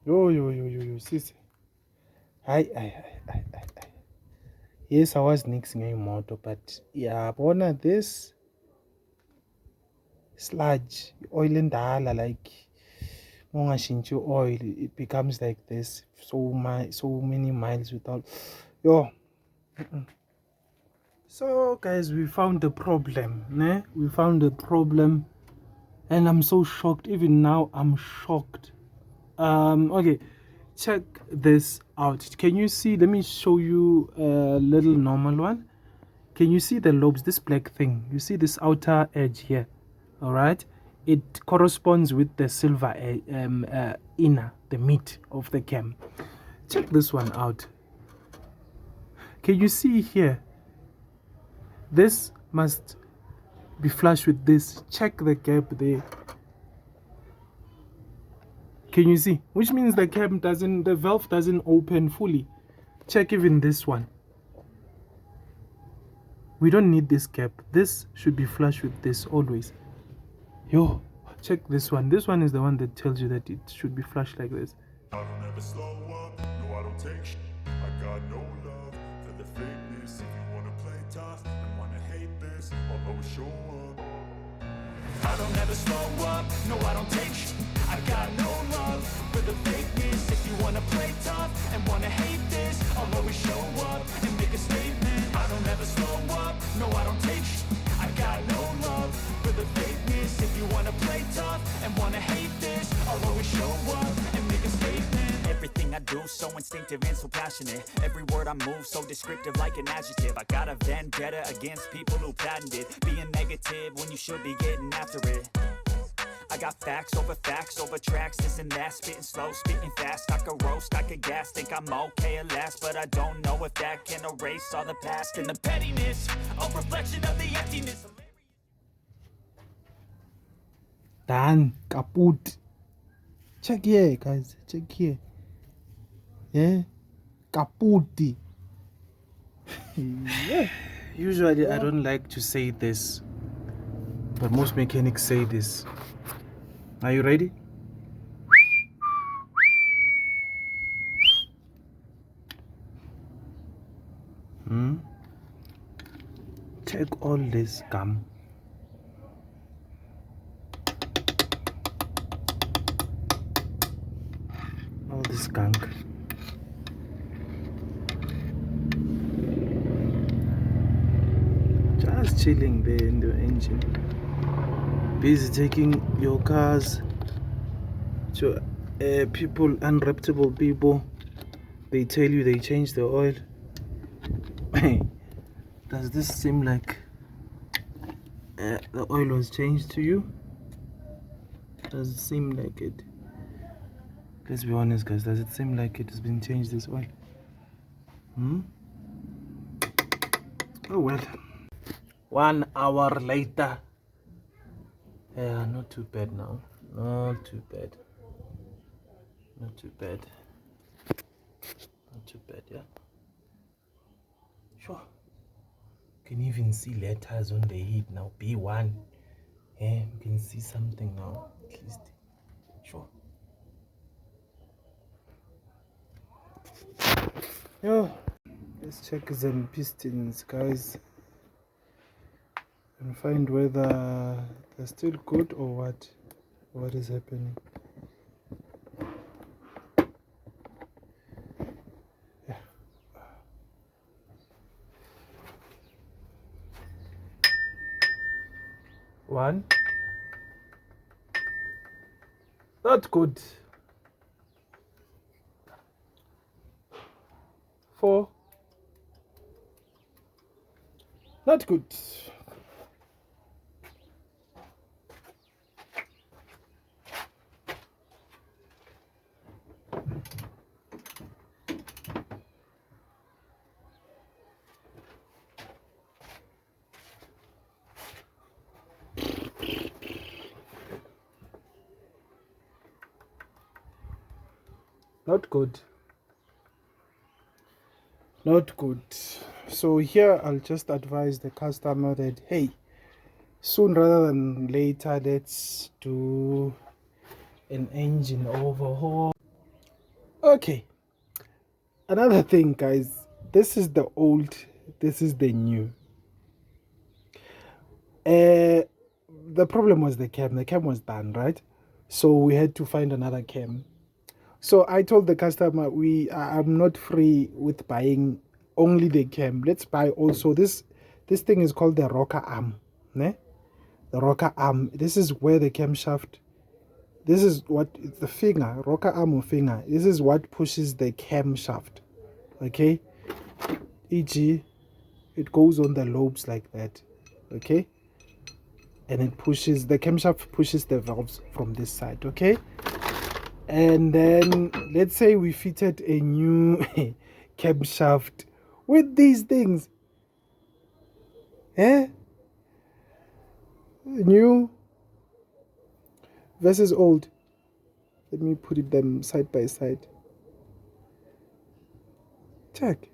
Yo, sis. Hi. Yes, I was nixing a motor, but yeah, bona this sludge, oil and dala, like mongashinchu oil, it becomes like this. So many miles without yo. So guys, we found the problem, ne? We found the problem, and I'm so shocked. Even now, I'm shocked. Okay, check this out. Can you see? Let me show you a little normal one. Can you see the lobes, this black thing? You see this outer edge here? All right, it corresponds with the silver inner, the meat of the cam. Check this one out. Can you see here? This must be flush with this. Check the gap there. Can you see? Which means the valve doesn't open fully. Check even this one. We don't need this gap. This should be flush with this always. Yo, check this one. This one is the one that tells you that it should be flush like this. I don't ever slow up, no I don't take shit. I got no love for the fakeness. If you wanna play tough and wanna hate this, I'll always show up. I don't ever slow up, no I don't take shit. I got no love for the fakeness. If you wanna play tough and wanna hate this, I'll always show up and make a statement. I don't ever slow up, no I don't take shit. I got no love for the fakeness. If you wanna play tough and wanna hate this, I'll always show up and make a statement. Everything I do so instinctive and so passionate. Every word I move so descriptive like an adjective. I got a vendetta against people who patented being negative when you should be getting after it. I got facts over tracks, this and that. Spitting slow, spitting fast. I could roast, I could gas. Think I'm okay at last, but I don't know if that can erase all the past. And the pettiness, a reflection of the emptiness. Done. Kaput. Check here, guys. Check here. Yeah. Kaputi. Yeah. Usually, I don't like to say this, but most mechanics say this. Are you ready? Check all this gum. All this gunk. Just chilling there in the engine. Busy taking your cars to people, unreputable people. They tell you they changed the oil. Does this seem like the oil was changed to you? Does it seem like it? Let's be honest, guys. Does it seem like it has been changed, this oil? Oh well. 1 hour later. Yeah, not too bad now. Not too bad. Not too bad. Not too bad, yeah. Sure. You can even see letters on the heat now. B1. Yeah, you can see something now, at least. Sure. Yo, let's check some pistons, guys, and find whether they're still good or what is happening. Yeah. One. Not good. 4. Not good. Not good. Not good. So here I'll just advise the customer that, hey, soon rather than later, let's do an engine overhaul. Okay, another thing, guys. This is the old, this is the new. The problem was the cam. The cam was done, right? So we had to find another cam. So I told the customer, I'm not free with buying only the cam. Let's buy also this. This thing is called the rocker arm, ne? The rocker arm. This is where the camshaft. This is what the finger, rocker arm or finger. This is what pushes the camshaft. Okay, e.g., it goes on the lobes like that. Okay, and it pushes the camshaft pushes the valves from this side. Okay. And then let's say we fitted a new camshaft with these things. New versus old. Let me put it them side by side. Check.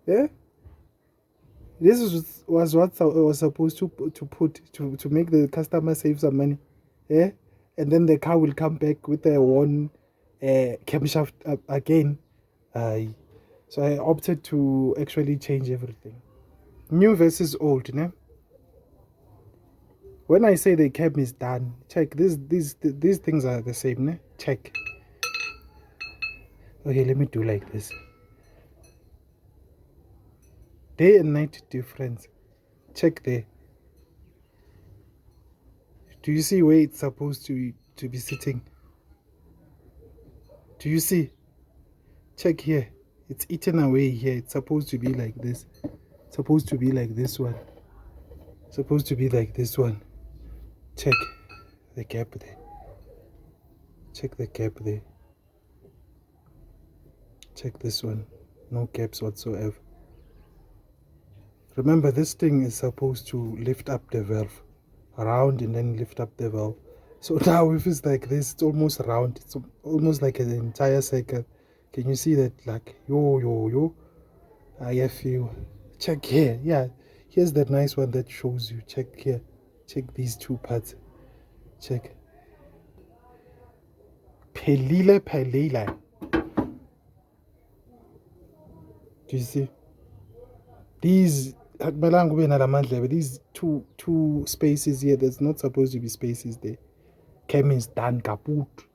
Yeah. This was what I was supposed to put to make the customer save some money. Yeah. And then the car will come back with a one camshaft again. So I opted to actually change everything. New versus old, ne? When I say the cam is done, check these things are the same, ne? Check. Okay, let me do like this. Day and night difference. Check there. Do you see where it's supposed to be sitting? Do you see? Check here. It's eaten away here. It's supposed to be like this. It's supposed to be like this one. It's supposed to be like this one. Check the gap there. Check the gap there. Check this one. No gaps whatsoever. Remember, this thing is supposed to lift up the valve around and then lift up the valve. So now if it's like this, it's almost round. It's almost like an entire cycle. Can you see that? Like, yo. I feel. Check here. Yeah, here's that nice one that shows you. Check here. Check these two parts. Check. Pelile. Do you see? These two spaces here, there's not supposed to be spaces there. Cam is done, kaput.